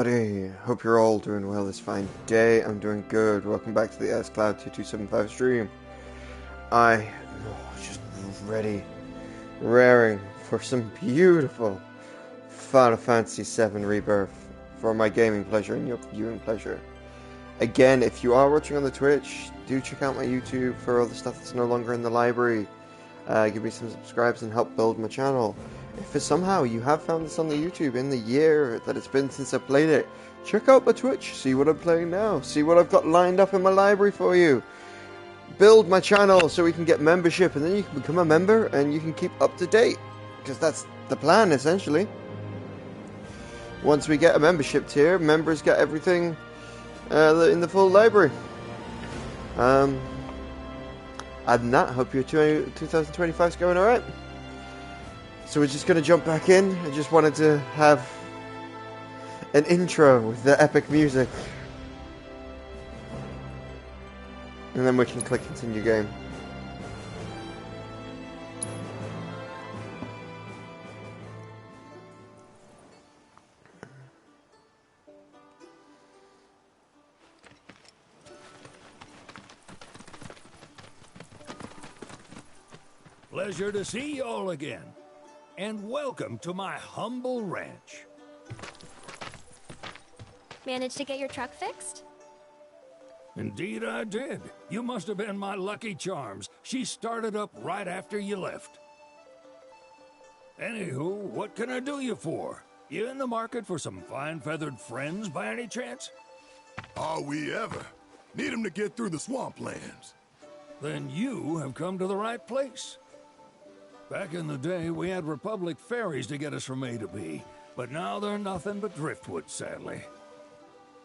Buddy, hope you're all doing well this fine day. I'm doing good. Welcome back to the AlexCloud2275 stream. I am just ready, raring for some beautiful Final Fantasy VII Rebirth for my gaming pleasure and your viewing pleasure. Again, if you are watching on the Twitch, do check out my YouTube for all the stuff that's no longer in the library. Give me some subscribes and help build my channel. If somehow you have found this on the YouTube in the year that it's been since I played it, check out my Twitch, see what I'm playing now, see what I've got lined up in my library for you. Build my channel so we can get membership, and then you can become a member and you can keep up to date, because that's the plan essentially. Once we get a membership tier, members get everything in the full library. Other than that, hope your 2025 is going alright. So we're just going to jump back in. I just wanted to have an intro with the epic music. And then we can click continue game. Pleasure to see you all again. And welcome to my humble ranch. Managed to get your truck fixed? Indeed I did. You must have been my lucky charms. She started up right after you left. Anywho, what can I do you for? You in the market for some fine feathered friends by any chance? Are we ever? Need 'em to get through the swamplands. Then you have come to the right place. Back in the day, we had Republic ferries to get us from A to B, but now they're nothing but driftwood, sadly.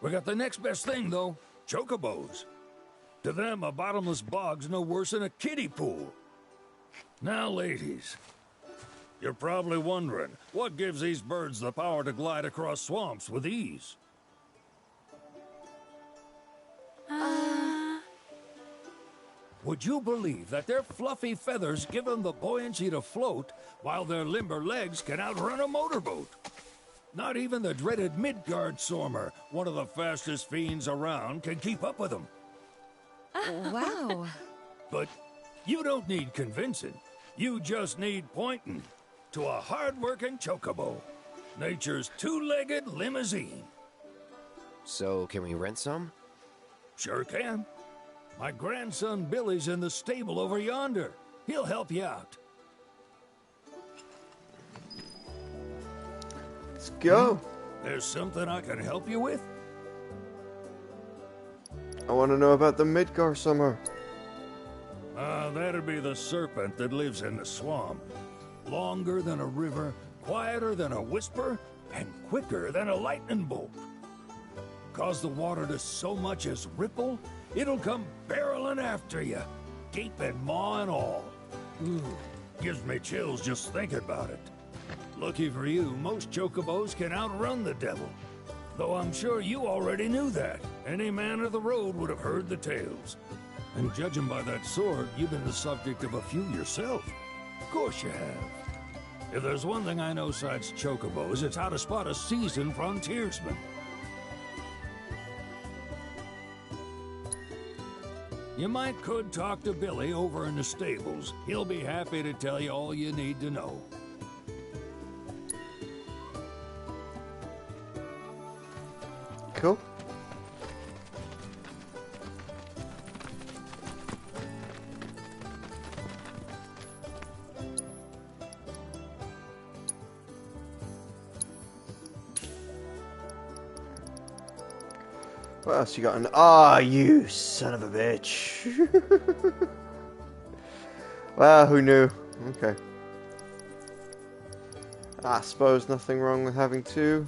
We got the next best thing, though, Chocobos. To them, a bottomless bog's no worse than a kiddie pool. Now, ladies, you're probably wondering, what gives these birds the power to glide across swamps with ease? Would you believe that their fluffy feathers give them the buoyancy to float, while their limber legs can outrun a motorboat? Not even the dreaded Midgard Sormer, one of the fastest fiends around, can keep up with them. Wow. But you don't need convincing. You just need pointing to a hard-working chocobo. Nature's two-legged limousine. So, can we rent some? Sure can. My grandson Billy's in the stable over yonder. He'll help you out. Let's go. There's something I can help you with? I want to know about the Midgar Summer. That'd be the serpent that lives in the swamp. Longer than a river, quieter than a whisper, and quicker than a lightning bolt. Cause the water to so much as ripple, it'll come barreling after you, gaping maw and all. Ooh, gives me chills just thinking about it. Lucky for you, most chocobos can outrun the devil. Though I'm sure you already knew that. Any man of the road would have heard the tales. And judging by that sword, you've been the subject of a few yourself. Of course you have. If there's one thing I know besides chocobos, it's how to spot a seasoned frontiersman. You could talk to Billy over in the stables. He'll be happy to tell you all you need to know. Cool. What else you got? Ah, you son of a bitch. Well, who knew? Okay. I suppose nothing wrong with having two.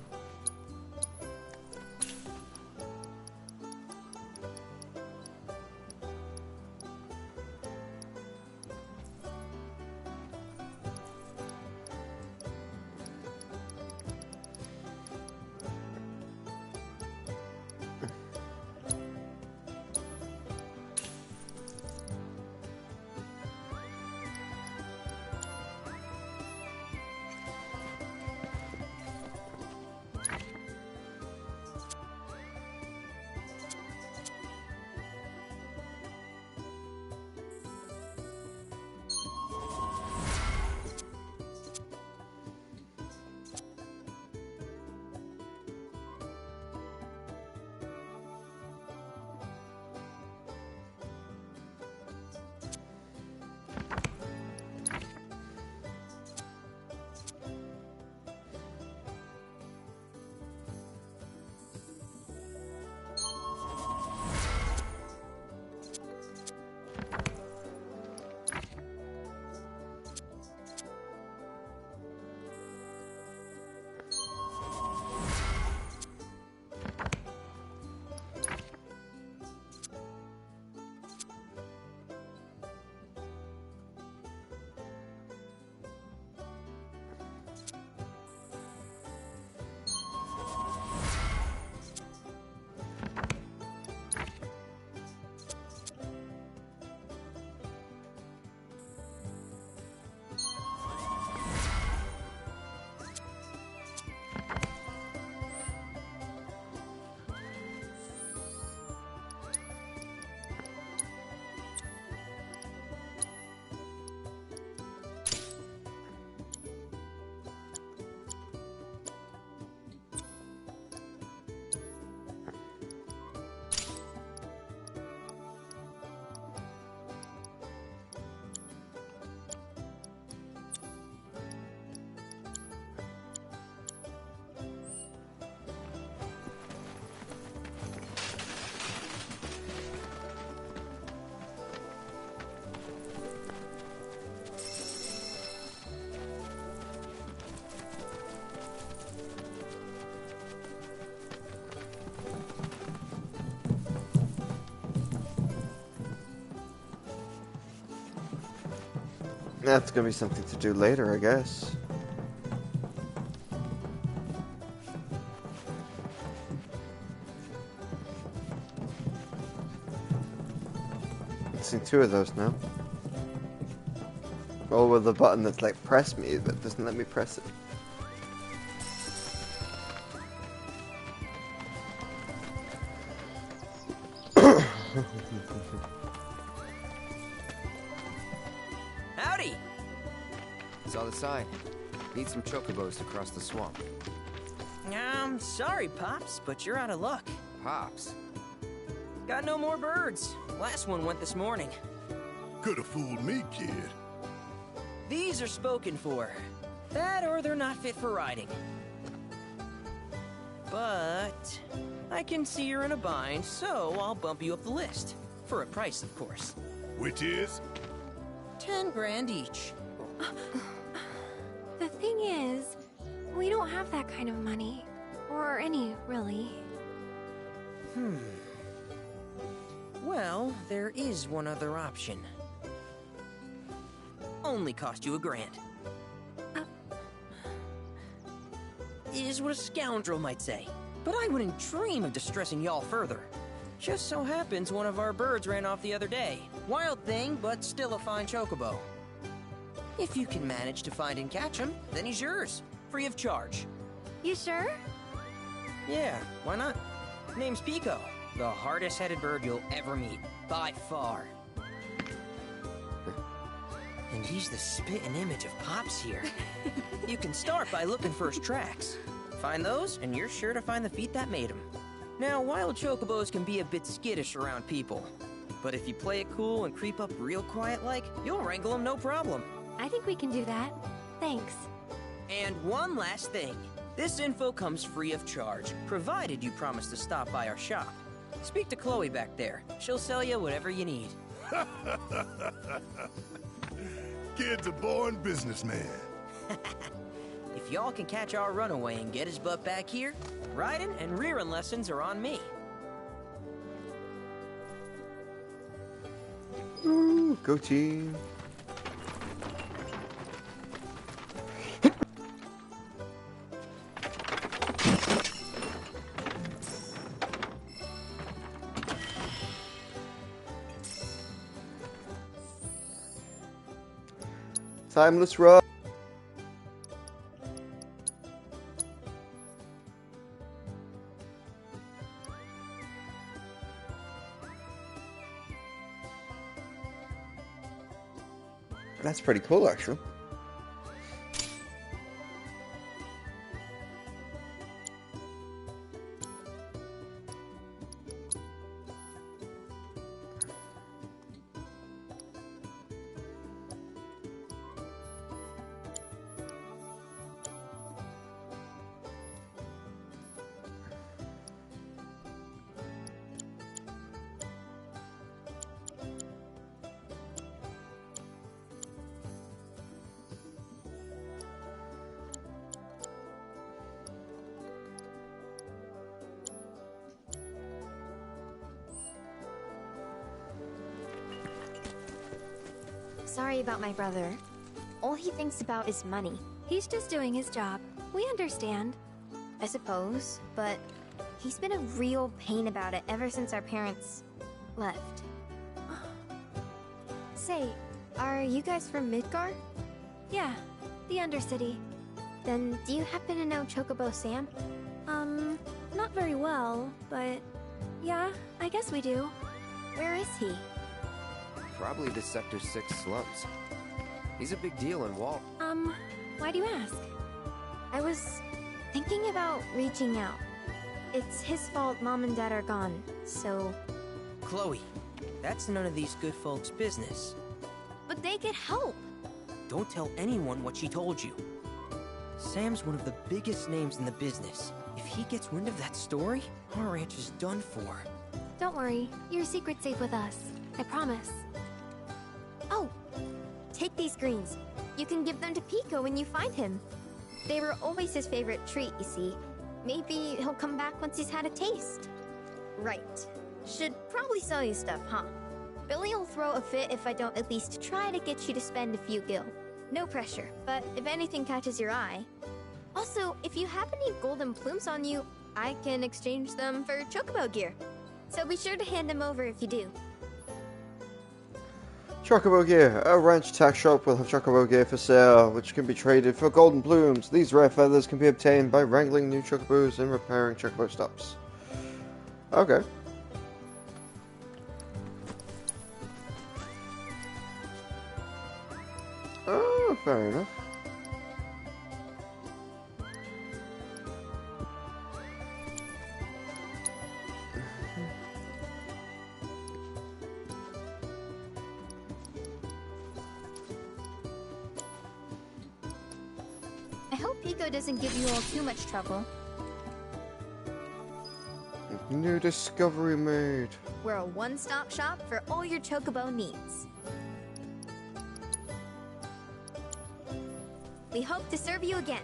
That's gonna be something to do later, I guess. I've seen 2 of those now. All with the button that's like press me, but doesn't let me press it. Howdy! It's on the side. Need some chocobos to cross the swamp. Sorry, Pops, but you're out of luck. Pops. Got no more birds. Last one went this morning. Could have fooled me, kid. These are spoken for. That or they're not fit for riding. But I can see you're in a bind, so I'll bump you up the list. For a price, of course. Which is? 10 grand each. The thing is, we don't have that kind of money. Or any, really. Well, there is one other option. Only cost you $1,000. Is what a scoundrel might say. But I wouldn't dream of distressing y'all further. Just so happens one of our birds ran off the other day. Wild thing, but still a fine chocobo. If you can manage to find and catch him, then he's yours. Free of charge. You sure? Yeah, why not? Name's Pico. The hardest-headed bird you'll ever meet. By far. And he's the spit and image of Pops here. You can start by looking for his tracks. Find those, and you're sure to find the feet that made him. Now, wild chocobos can be a bit skittish around people. But if you play it cool and creep up real quiet-like, you'll wrangle them no problem. I think we can do that. Thanks. And one last thing. This info comes free of charge, provided you promise to stop by our shop. Speak to Chloe back there. She'll sell you whatever you need. Kid's a born businessman. If y'all can catch our runaway and get his butt back here, riding and rearing lessons are on me. Ooh, go team. Timeless Rock. That's pretty cool, actually. Sorry about my brother. All he thinks about is money. He's just doing his job. We understand. I suppose, but he's been a real pain about it ever since our parents left. Say, are you guys from Midgar? Yeah, the Undercity. Then do you happen to know Chocobo Sam? Not very well, but yeah, I guess we do. Where is he? Probably the Sector 6 slums. He's a big deal in Wall. Why do you ask? I was thinking about reaching out. It's his fault Mom and Dad are gone, so... Chloe, that's none of these good folks' business. But they could help! Don't tell anyone what she told you. Sam's one of the biggest names in the business. If he gets wind of that story, our ranch is done for. Don't worry, your secret's safe with us. I promise. Oh! Take these greens. You can give them to Pico when you find him. They were always his favorite treat, you see. Maybe he'll come back once he's had a taste. Right. Should probably sell you stuff, huh? Billy'll throw a fit if I don't at least try to get you to spend a few gil. No pressure, but if anything catches your eye. Also, if you have any golden plumes on you, I can exchange them for Chocobo gear. So be sure to hand them over if you do. Chocobo gear. A ranch tax shop will have Chocobo gear for sale, which can be traded for golden plumes. These rare feathers can be obtained by wrangling new Chocobos and repairing Chocobo stops. Okay. Oh, fair enough. I hope Pico doesn't give you all too much trouble. New discovery made. We're a one-stop shop for all your Chocobo needs. We hope to serve you again.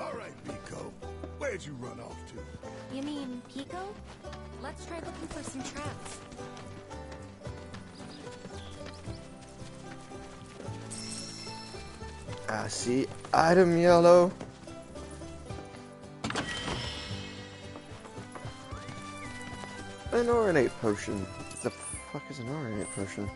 All right, Pico. Where'd you run off to? You mean Pico? Let's try looking for some traps. I see item yellow. An ornate potion. The fuck is an ornate potion?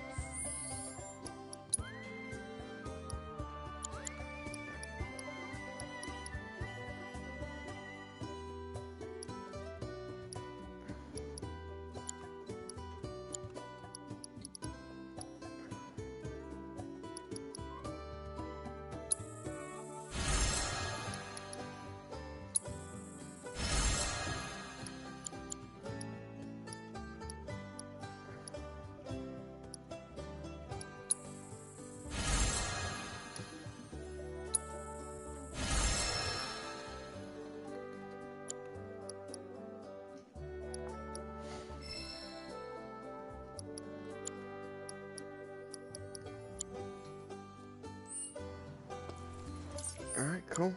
Alright, cool.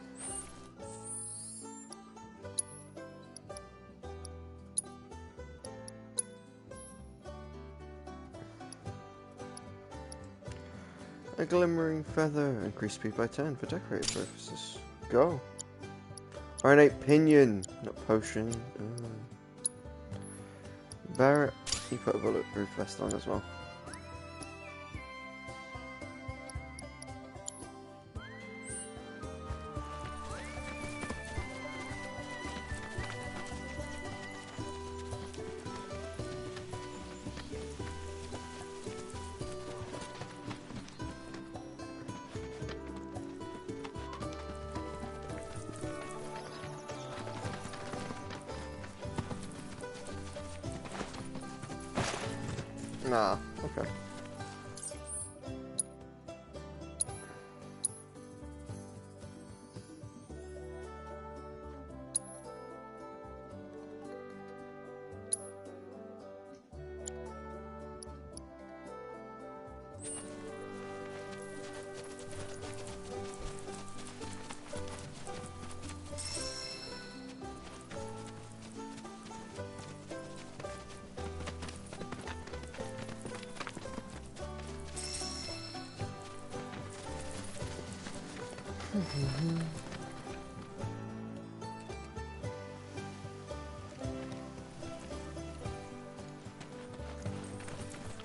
A glimmering feather, increased speed by 10 for decorative purposes. Go. Ornate pinion, not potion. Barret, you put a bulletproof vest on as well. Nah, okay.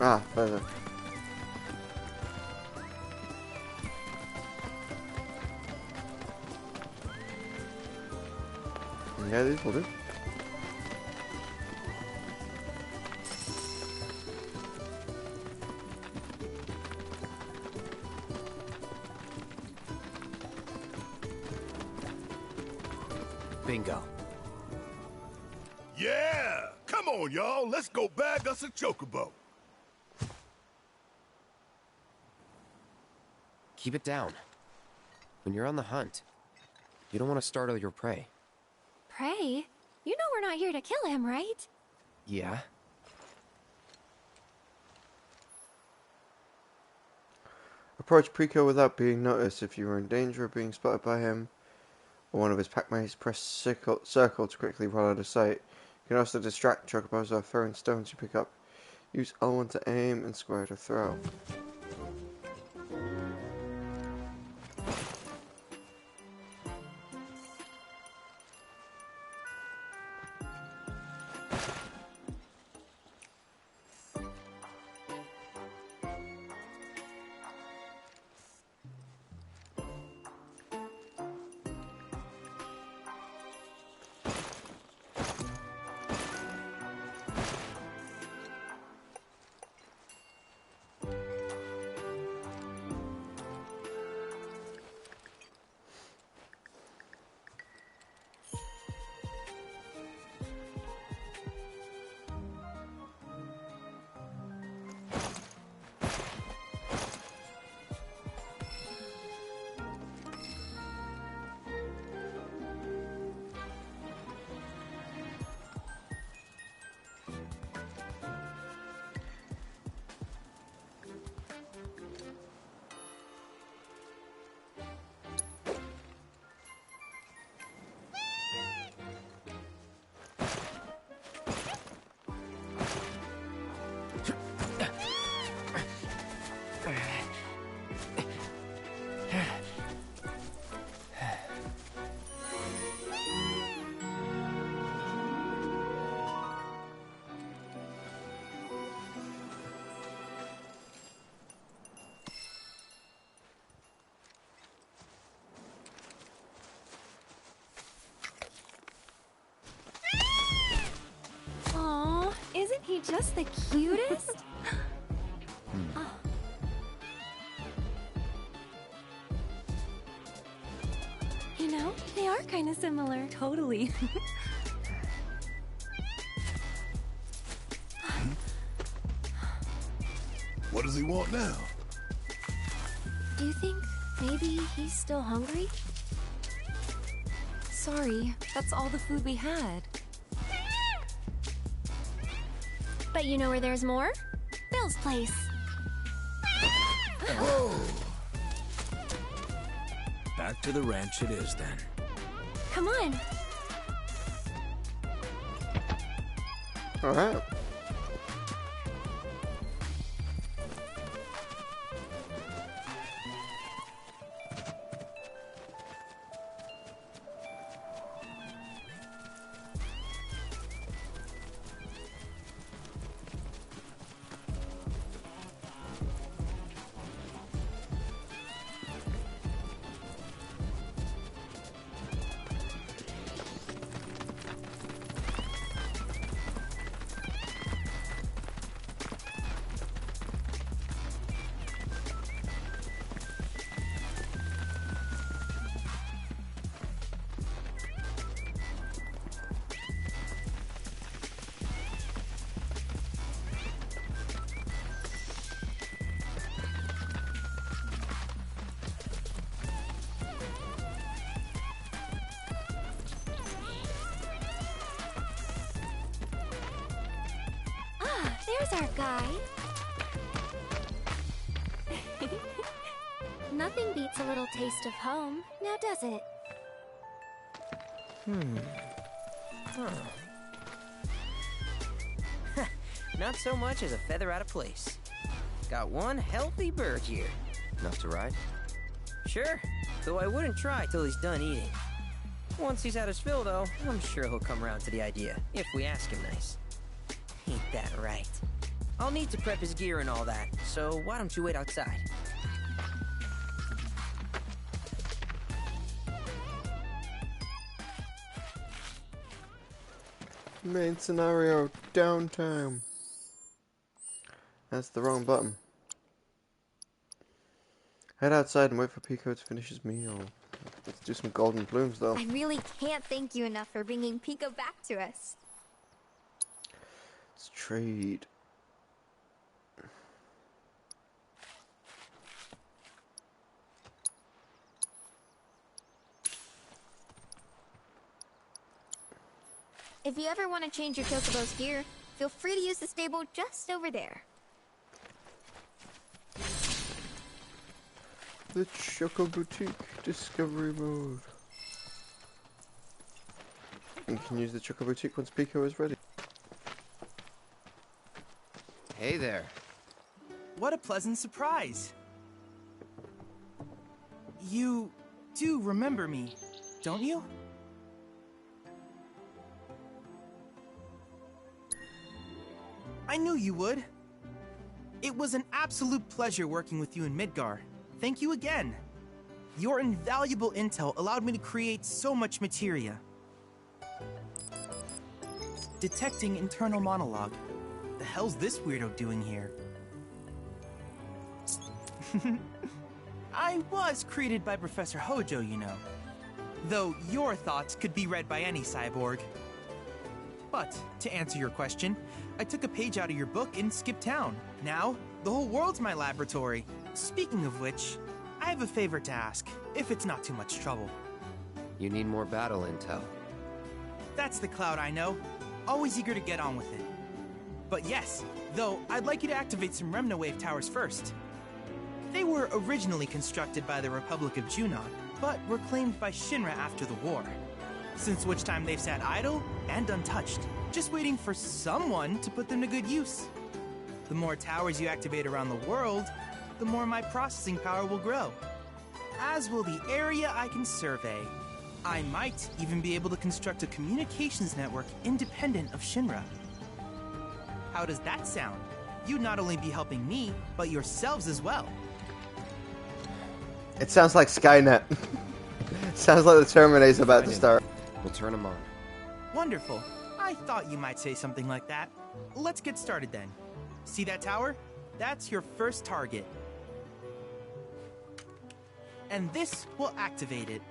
Ah, feather. Yeah, these will do. Bingo. Yeah! Come on, y'all. Let's go bag us a Chocobo. Keep it down. When you're on the hunt, you don't want to startle your prey. prey. You know we're not here to kill him, right? Yeah? Approach Pico without being noticed. If you are in danger of being spotted by him or one of his packmates, press circle to quickly run out of sight. You can also distract Chocobos by throwing stones you pick up. Use L1 to aim and square to throw. Aw, isn't he just the cutest? Oh. You know, they are kind of similar. Totally. What does he want now? Do you think maybe he's still hungry? Sorry, that's all the food we had. But you know where there's more? Bill's place. Back to the ranch it is then. Come on. Alright. There's our guy. Nothing beats a little taste of home, now does it? Not so much as a feather out of place. Got one healthy bird here. Enough to ride? Sure, though I wouldn't try till he's done eating. Once he's had his fill, though, I'm sure he'll come around to the idea, if we ask him nice. Ain't that right? I'll need to prep his gear and all that, so why don't you wait outside? Main scenario, downtime. That's the wrong button. Head outside and wait for Pico to finish his meal. Let's do some golden plumes, though. I really can't thank you enough for bringing Pico back to us. Let's trade. If you ever want to change your Chocobo's gear, feel free to use the stable just over there. The Choco Boutique Discovery Mode. You can use the Choco Boutique once Pico is ready. Hey there. What a pleasant surprise. You do remember me, don't you? I knew you would. It was an absolute pleasure working with you in Midgar. Thank you again. Your invaluable intel allowed me to create so much materia. Detecting internal monologue. The hell's this weirdo doing here? I was created by Professor Hojo, you know. Though your thoughts could be read by any cyborg. But, to answer your question, I took a page out of your book and skipped town. Now, the whole world's my laboratory. Speaking of which, I have a favor to ask, if it's not too much trouble. You need more battle intel. That's the Cloud I know. Always eager to get on with it. But yes, though, I'd like you to activate some Remnawave towers first. They were originally constructed by the Republic of Junon, but were claimed by Shinra after the war. Since which time they've sat idle and untouched, just waiting for someone to put them to good use. The more towers you activate around the world, the more my processing power will grow. As will the area I can survey. I might even be able to construct a communications network independent of Shinra. How does that sound? You'd not only be helping me, but yourselves as well. It sounds like Skynet. Sounds like the Terminator's about to start. We'll turn them on. Wonderful. I thought you might say something like that. Let's get started then. See that tower? That's your first target. And this will activate it.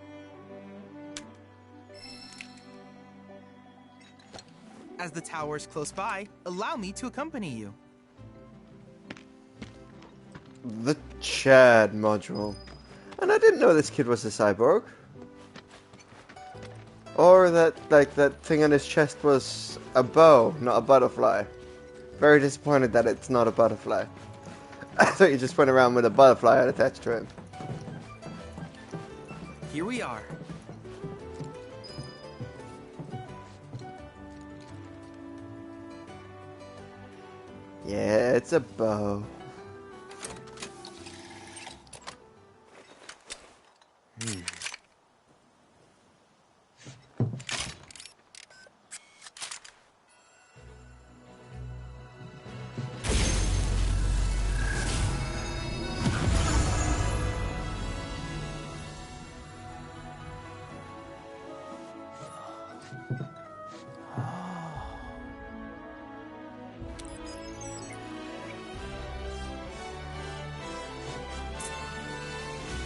As the tower is close by, allow me to accompany you. The Chad module. And I didn't know this kid was a cyborg. Or that, like, that thing on his chest was a bow, not a butterfly. Very disappointed that it's not a butterfly. I thought you just went around with a butterfly attached to him. Here we are. Yeah, it's a bow.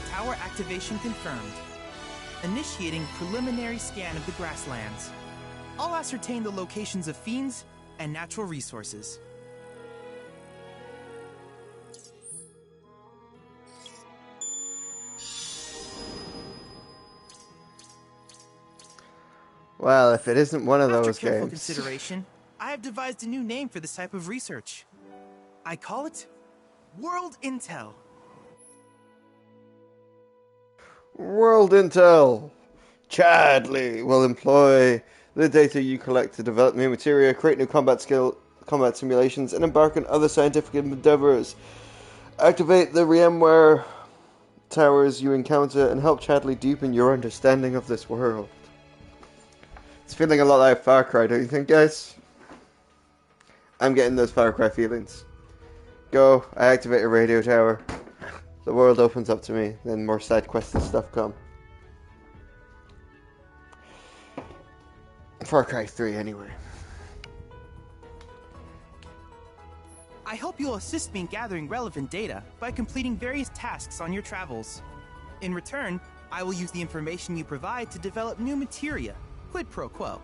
Tower activation confirmed. Initiating preliminary scan of the grasslands. I'll ascertain the locations of fiends and natural resources. Well, if it isn't one of those After careful games. consideration, I have devised a new name for this type of research. I call it World Intel. World Intel. Chadley will employ the data you collect to develop new materia, create new combat simulations, and embark on other scientific endeavors. Activate the VMware towers you encounter and help Chadley deepen your understanding of this world. It's feeling a lot like Far Cry, don't you think, guys? I'm getting those Far Cry feelings. Go, I activate a radio tower. The world opens up to me, then more side quests and stuff come. Far Cry 3, anyway. I hope you'll assist me in gathering relevant data by completing various tasks on your travels. In return, I will use the information you provide to develop new materia, quid pro quo.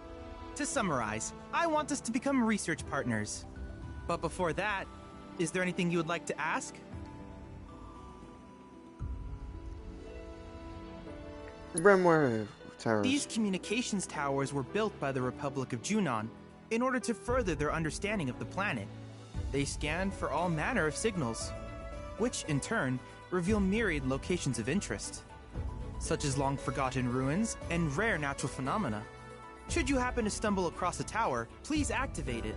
To summarize, I want us to become research partners. But before that, is there anything you would like to ask? VMware towers. These communications towers were built by the Republic of Junon in order to further their understanding of the planet. They scan for all manner of signals, which in turn reveal myriad locations of interest, such as long-forgotten ruins and rare natural phenomena. Should you happen to stumble across a tower, please activate it.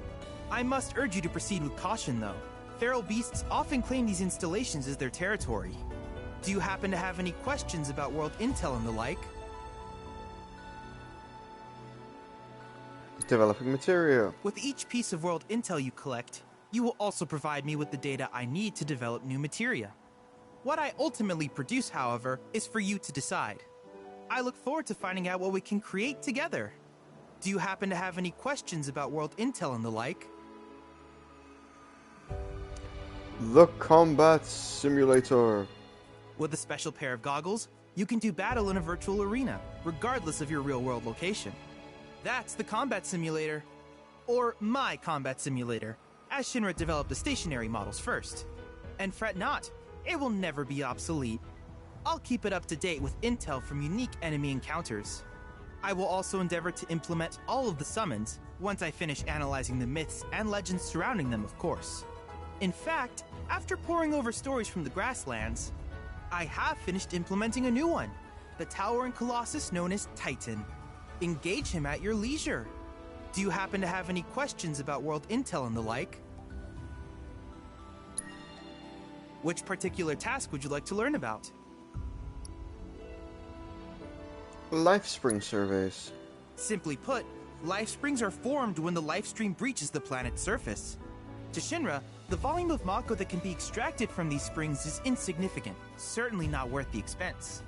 I must urge you to proceed with caution, though. Feral beasts often claim these installations as their territory. Do you happen to have any questions about world intel and the like? Developing material. With each piece of world intel you collect, you will also provide me with the data I need to develop new materia. What I ultimately produce, however, is for you to decide. I look forward to finding out what we can create together. Do you happen to have any questions about world intel and the like? The Combat Simulator. With a special pair of goggles, you can do battle in a virtual arena, regardless of your real-world location. That's the Combat Simulator. Or my Combat Simulator, as Shinra developed the stationary models first. And fret not, it will never be obsolete. I'll keep it up to date with intel from unique enemy encounters. I will also endeavor to implement all of the summons, once I finish analyzing the myths and legends surrounding them, of course. In fact, after poring over stories from the grasslands, I have finished implementing a new one, the towering colossus known as Titan. Engage him at your leisure. Do you happen to have any questions about world intel and the like? Which particular task would you like to learn about? Life spring surveys. Simply put, life springs are formed when the life stream breaches the planet's surface. To Shinra, the volume of Mako that can be extracted from these springs is insignificant, certainly not worth the expense.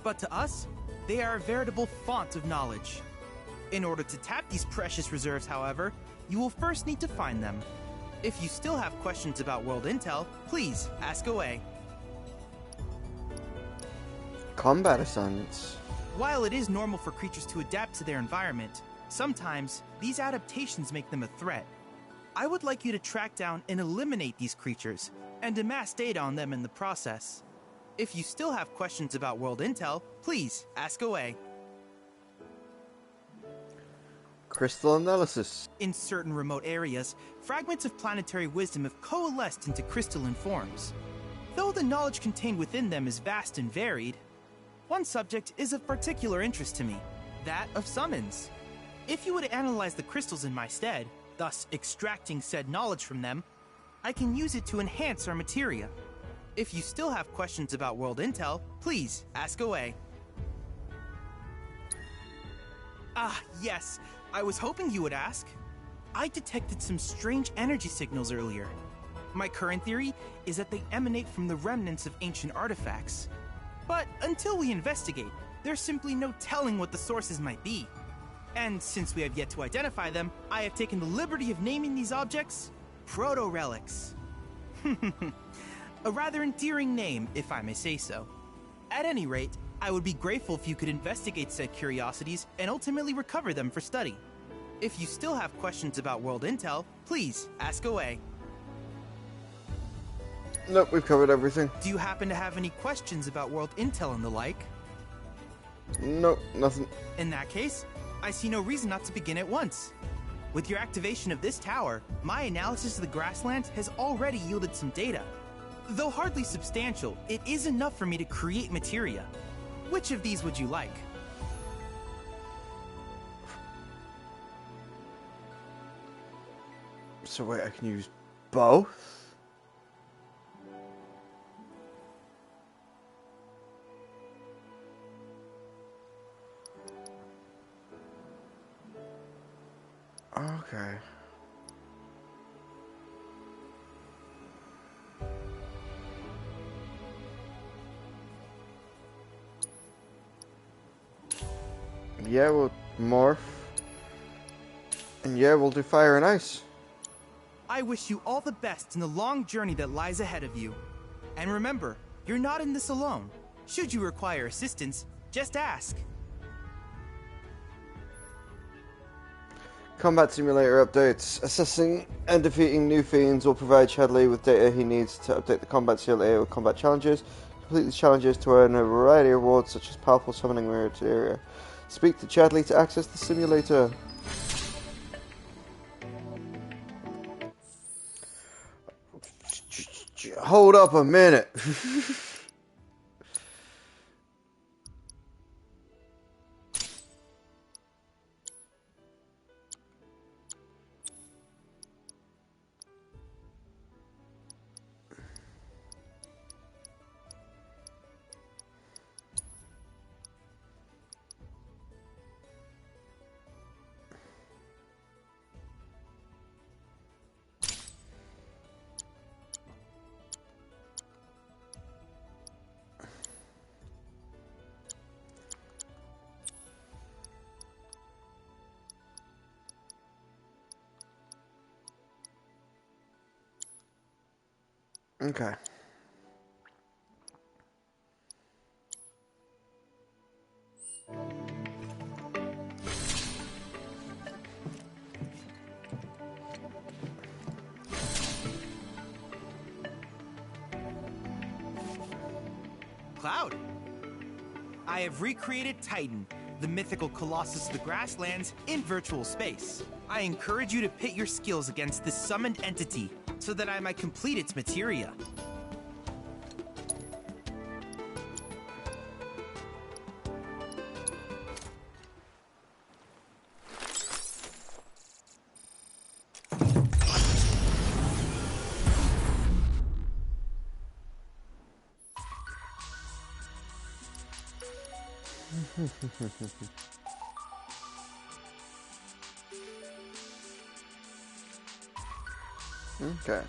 But to us, they are a veritable font of knowledge. In order to tap these precious reserves, however, you will first need to find them. If you still have questions about world intel, please ask away. Combat assignments. While it is normal for creatures to adapt to their environment, sometimes these adaptations make them a threat. I would like you to track down and eliminate these creatures, and amass data on them in the process. If you still have questions about world intel, please ask away. Crystal analysis. In certain remote areas, fragments of planetary wisdom have coalesced into crystalline forms. Though the knowledge contained within them is vast and varied, one subject is of particular interest to me, that of summons. If you would analyze the crystals in my stead, thus extracting said knowledge from them, I can use it to enhance our materia. If you still have questions about world intel, please ask away. Ah, yes, I was hoping you would ask. I detected some strange energy signals earlier. My current theory is that they emanate from the remnants of ancient artifacts. But until we investigate, there's simply no telling what the sources might be. And since we have yet to identify them, I have taken the liberty of naming these objects proto-relics. A rather endearing name, if I may say so. At any rate, I would be grateful if you could investigate said curiosities and ultimately recover them for study. If you still have questions about world intel, please ask away. Nope, we've covered everything. Do you happen to have any questions about world intel and the like? Nope, nothing. In that case, I see no reason not to begin at once. With your activation of this tower, my analysis of the grasslands has already yielded some data. Though hardly substantial, it is enough for me to create materia. Which of these would you like? So wait, I can use both? Okay. Yeah, we'll morph. And yeah, we'll do fire and ice. I wish you all the best in the long journey that lies ahead of you. And remember, you're not in this alone. Should you require assistance, just ask. Combat Simulator updates. Assessing and defeating new fiends will provide Chadley with data he needs to update the Combat Simulator with combat challenges. Complete these challenges to earn a variety of rewards such as powerful summoning materia. Speak to Chadley to access the simulator. Hold up a minute. Okay. Cloud, I have recreated Titan, the mythical colossus of the grasslands, in virtual space. I encourage you to pit your skills against this summoned entity so that I might complete its materia. Okay.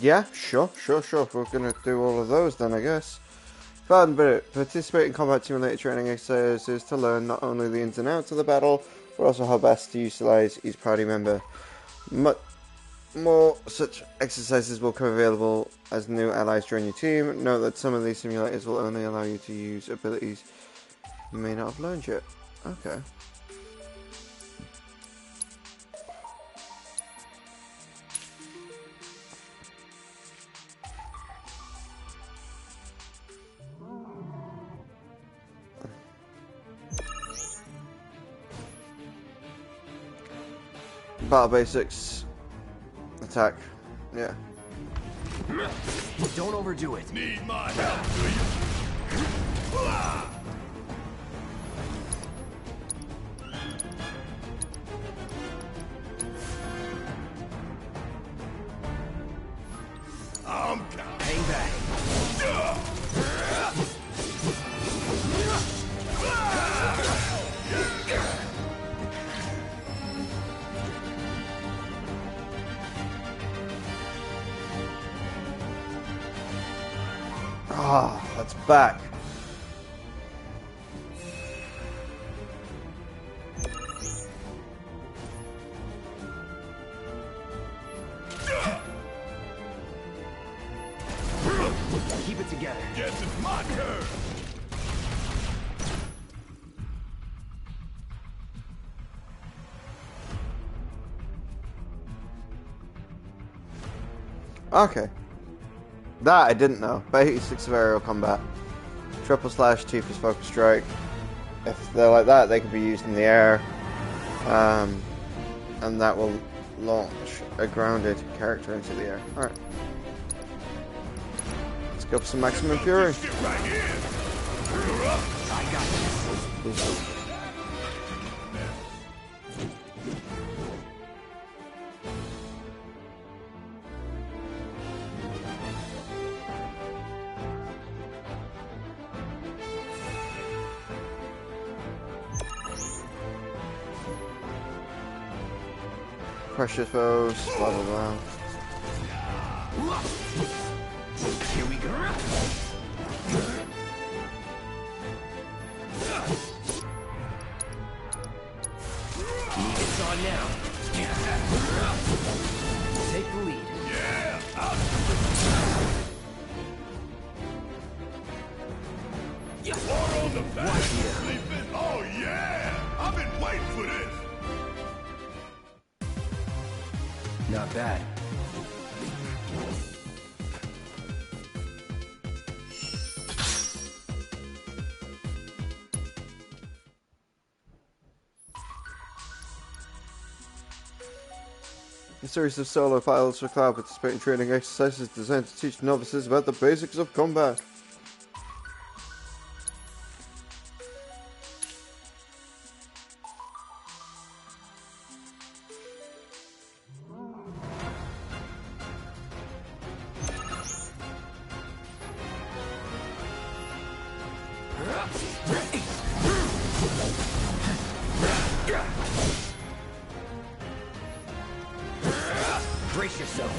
Yeah, sure. If we're gonna do all of those, then I guess. Fun, but participate in combat simulator training exercises to learn not only the ins and outs of the battle, but also how best to utilize each party member. More such exercises will come available as new allies join your team. Note that some of these simulators will only allow you to use abilities you may not have learned yet. Okay. Battle basics. Attack. Yeah. Don't overdo it. Need my help, do you? I'm coming. Hang back. Ah, that's back. Keep it together. Guess it's my turn. Okay. That I didn't know. Basics of aerial combat. Triple slash, Tifa's focus strike. If they're like that, they can be used in the air. And that will launch a grounded character into the air. Alright. Let's go for some maximum fury. Get right in. I got this. Pressure foes, blah blah blah. Here we go. It's on now. Take the lead. Yeah! Water on the back! Sleeping? Oh yeah! I've been waiting for this! Not bad. A series of solo pilots for Cloud participate in training exercises designed to teach novices about the basics of combat. Brace yourself.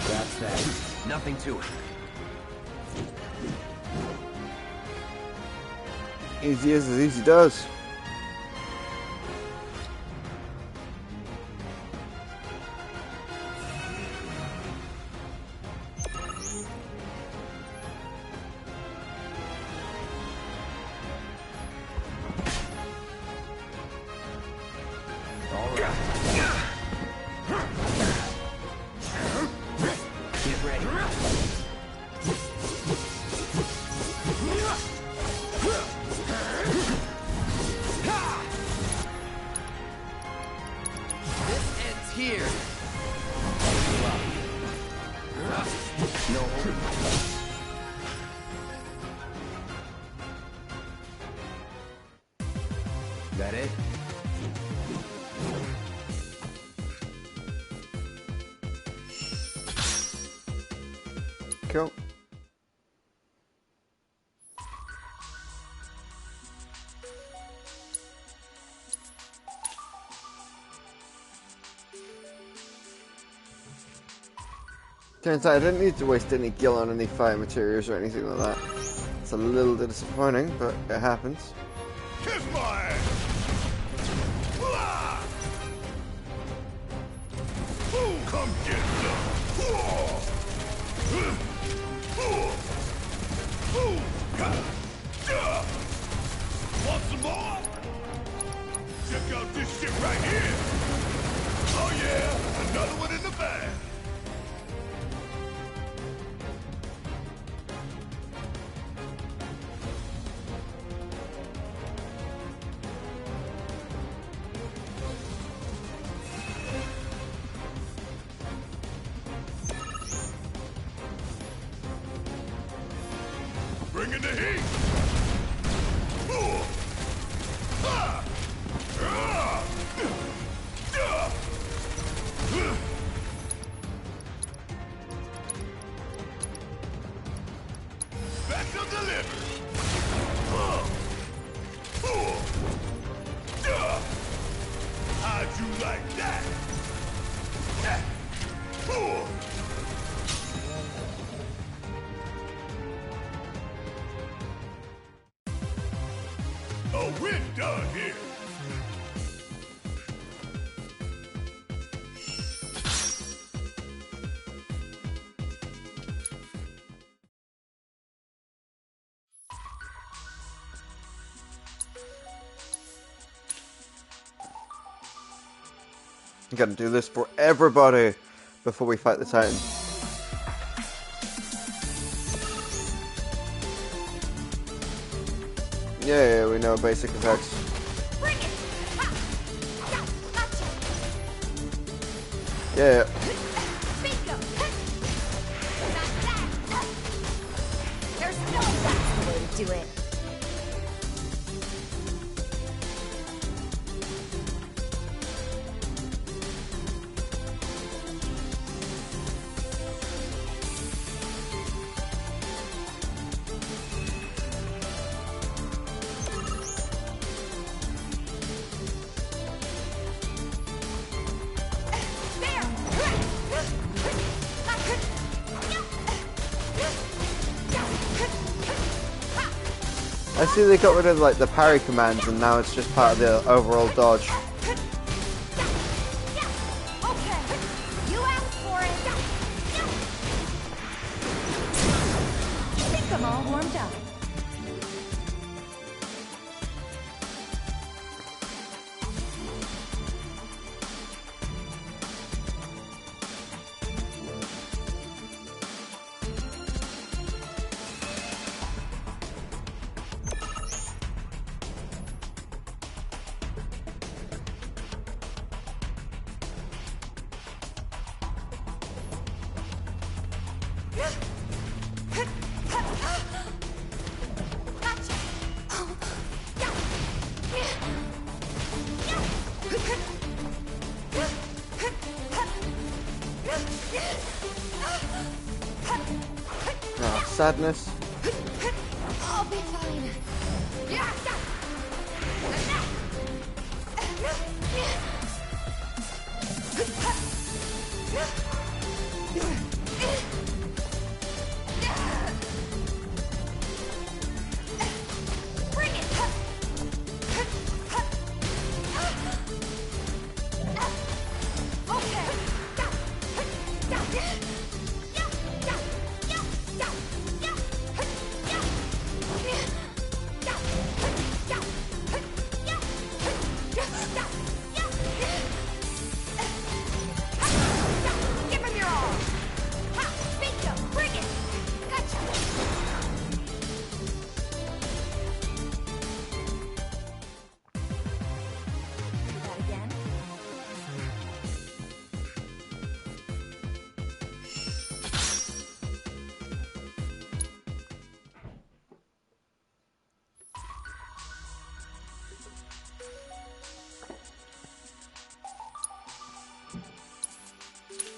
That's that. Nothing to it. Easy as easy does. Get ready. This ends here. No hope. That it? Cool. Turns out I didn't need to waste any gil on any fire materials or anything like that. It's a little bit disappointing, but it happens. Kiss my ass! Hoo-ah! Ooh, come get some! Want some more? Check out this shit right here! Oh yeah, another one in the bag! Bringing the heat! Special delivery! How'd you like that? Oh, we're done here. I'm gonna do this for everybody before we fight the Titan. Yeah, we know basic effects. Bring it! Ha! Gotcha! Yeah. Bingo! Not that! There's no faster way to do it. I see they got rid of like the parry commands and now it's just part of the overall dodge. I'm all warmed up. Oh, sadness. I'll be fine. Bring it. Okay. Give him your all. Ha! Bingo! Bring it! Gotcha! Do that again.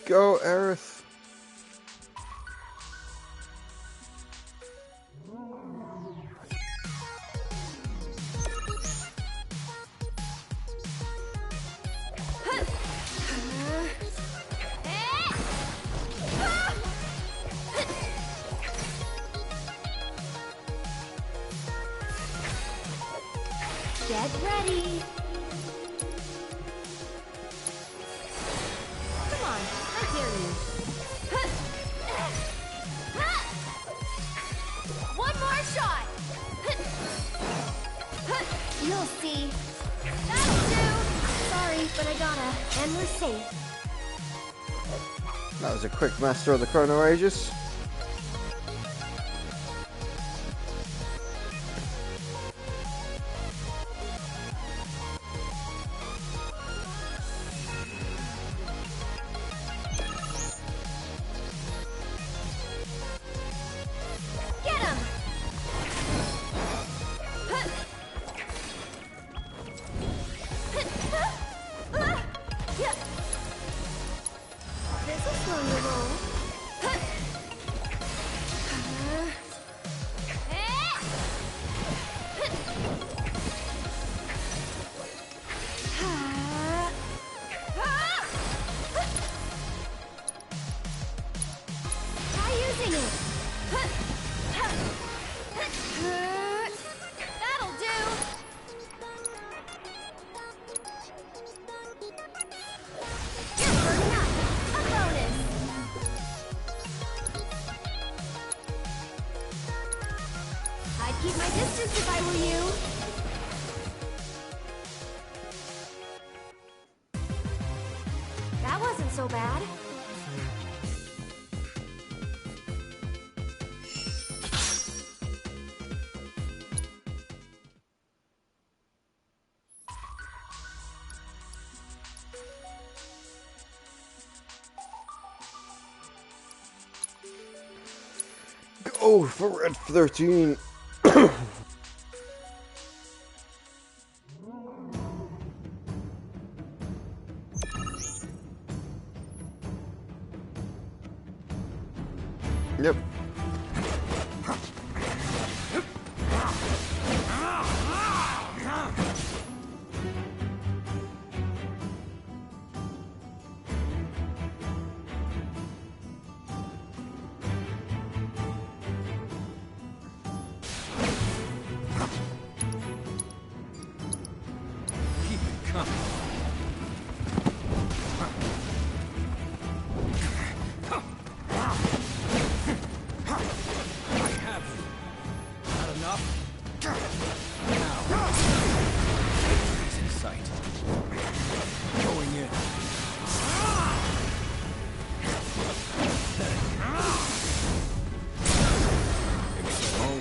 Go, Aerith. Get ready. Come on, I dare you. One more shot. You'll see. That'll do. Sorry, but I gotta. And we're safe. That was a quick master of the Chrono Aegis. Get him! This'll slow your roll. Try using it. That'll do. You're burning up. A bonus. I'd keep my distance if I were you. That wasn't so bad. Go for Red 13. Yep.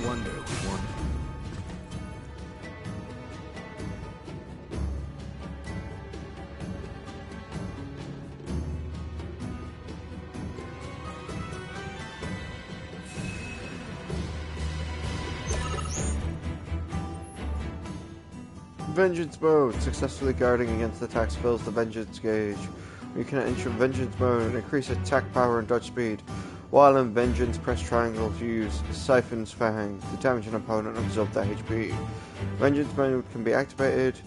wonder, we wonder. Vengeance mode. Successfully guarding against attacks fills the vengeance gauge. You can enter vengeance mode and increase attack power and dodge speed. While in vengeance, press triangle to use Siphon's Fang to damage an opponent and absorb their HP. Vengeance mode can be activated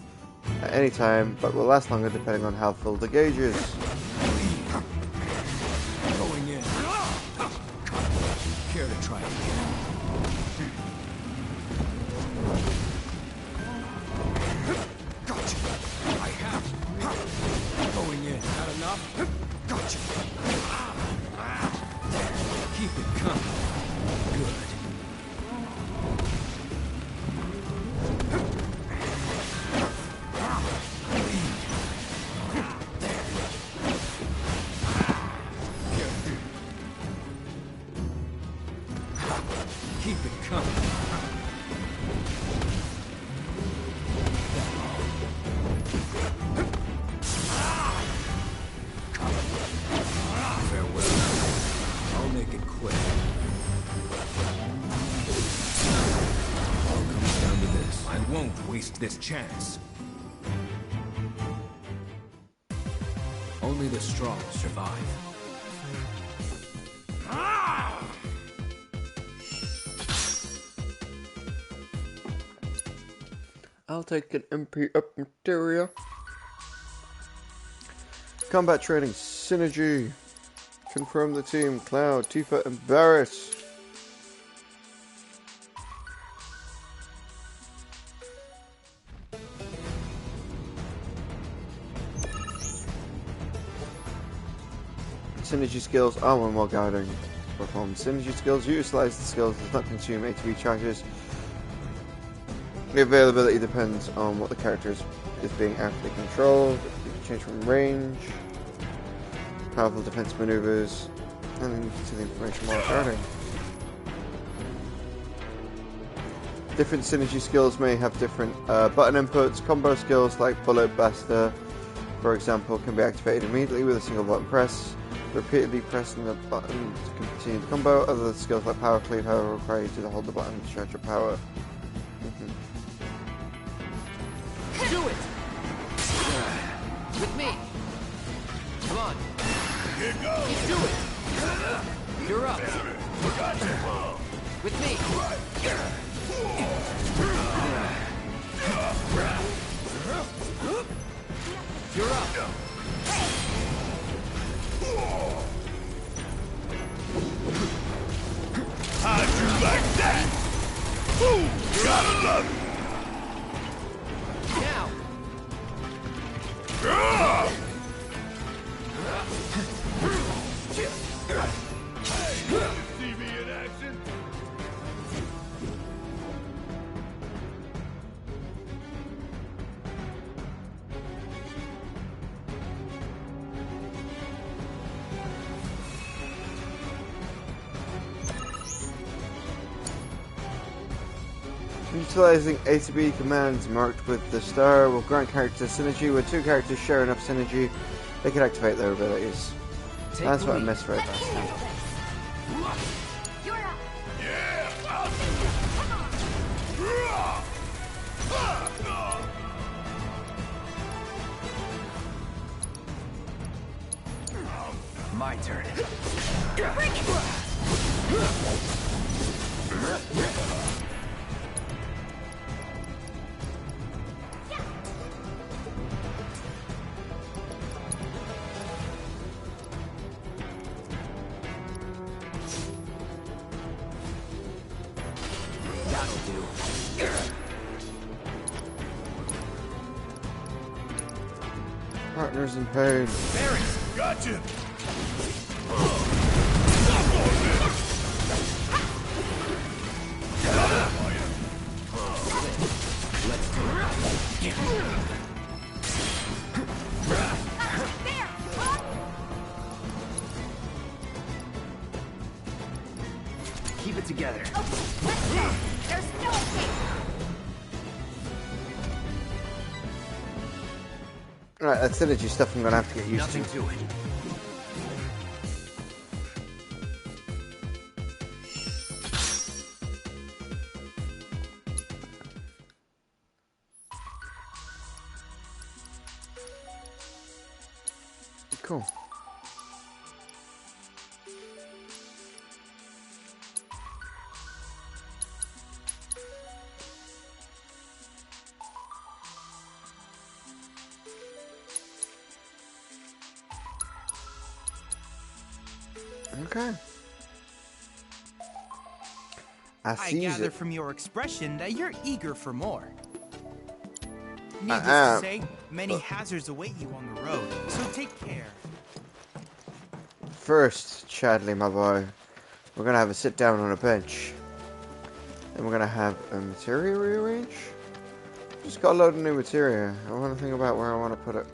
at any time, but will last longer depending on how full the gauge is. Going in. Care to try again? Gotcha. I have. Going in. Not enough? Gotcha. Keep it coming. Good. Keep it coming. Farewell. I'll make it quick. All comes down to this. I won't waste this chance. Only the strong survive. I'll take an MP up materia. Combat training synergy. Confirm the team: Cloud, Tifa, and Barret. Synergy skills are one more guarding. Perform synergy skills. Utilize the skills. Does not consume ATB charges. The availability depends on what the character is being actively controlled. You can change from range, powerful defense maneuvers, and then you can see the information while guarding. Different synergy skills may have different button inputs. Combo skills like Bullet Blaster, for example, can be activated immediately with a single button press. Repeatedly pressing the button to continue the combo. Other skills like Power Cleave, however, require you to hold the button to stretch your power. Do it! With me! Come on! Here goes! Keep do it! You're up! With me! You're up! How'd you like that? Boom! Gotta love it! Now! See me in action? Utilizing A to B commands marked with the star will grant character synergy. When two characters share enough synergy, they can activate their abilities. That's what I missed right last time. You're up. Yeah! I'll do it! My turn. That'll do. Partners in pain. Gotcha! Keep it together. Alright, that synergy stuff I'm gonna have to get used Nothing to. to it. Cool. Okay. I gather from your expression that you're eager for more. Needless to say, many hazards await you on the road, so take care. First, Chadley, my boy, we're gonna have a sit down on a bench. Then we're gonna have a materia rearrange. Just got a load of new materia. I want to think about where I want to put it.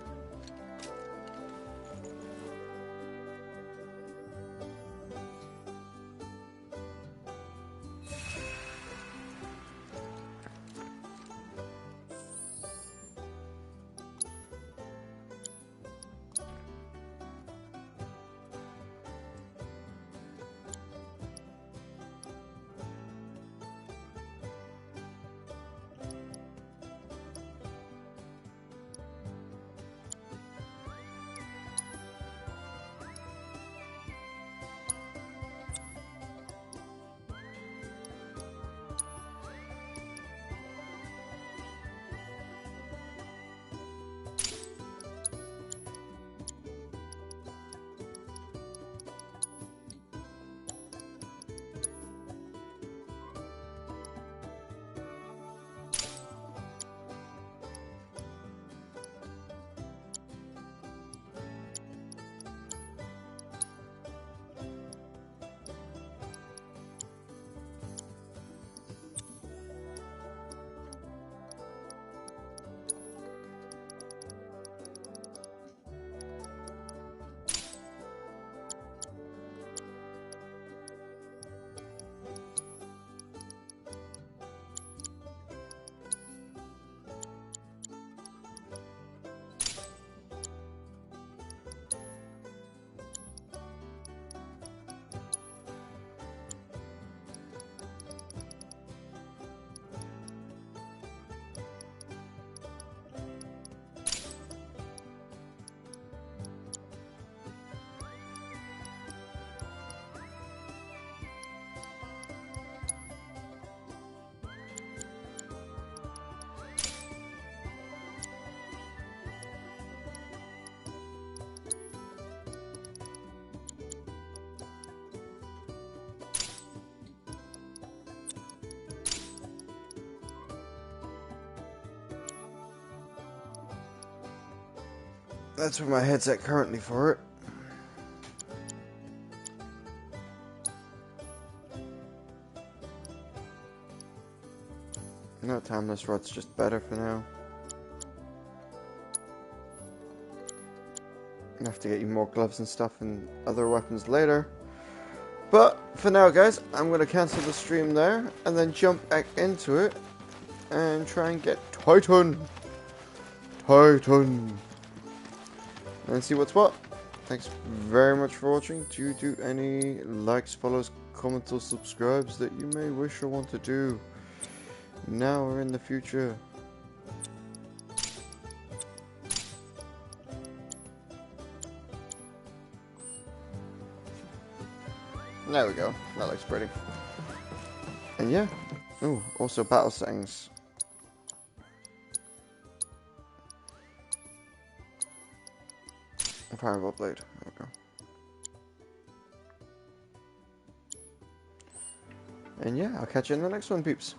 That's where my head's at currently for it. No, timeless rod's just better for now. I have to get you more gloves and stuff and other weapons later. But for now, guys, I'm going to cancel the stream there and then jump back into it and try and get Titan and see what's what. Thanks very much for watching. Do you do any likes, follows, comments, or subscribes that you may wish or want to do now or in the future? There we go. That looks pretty. And yeah. Ooh, also battle settings. Fireball blade. There we go. And yeah, I'll catch you in the next one, peeps.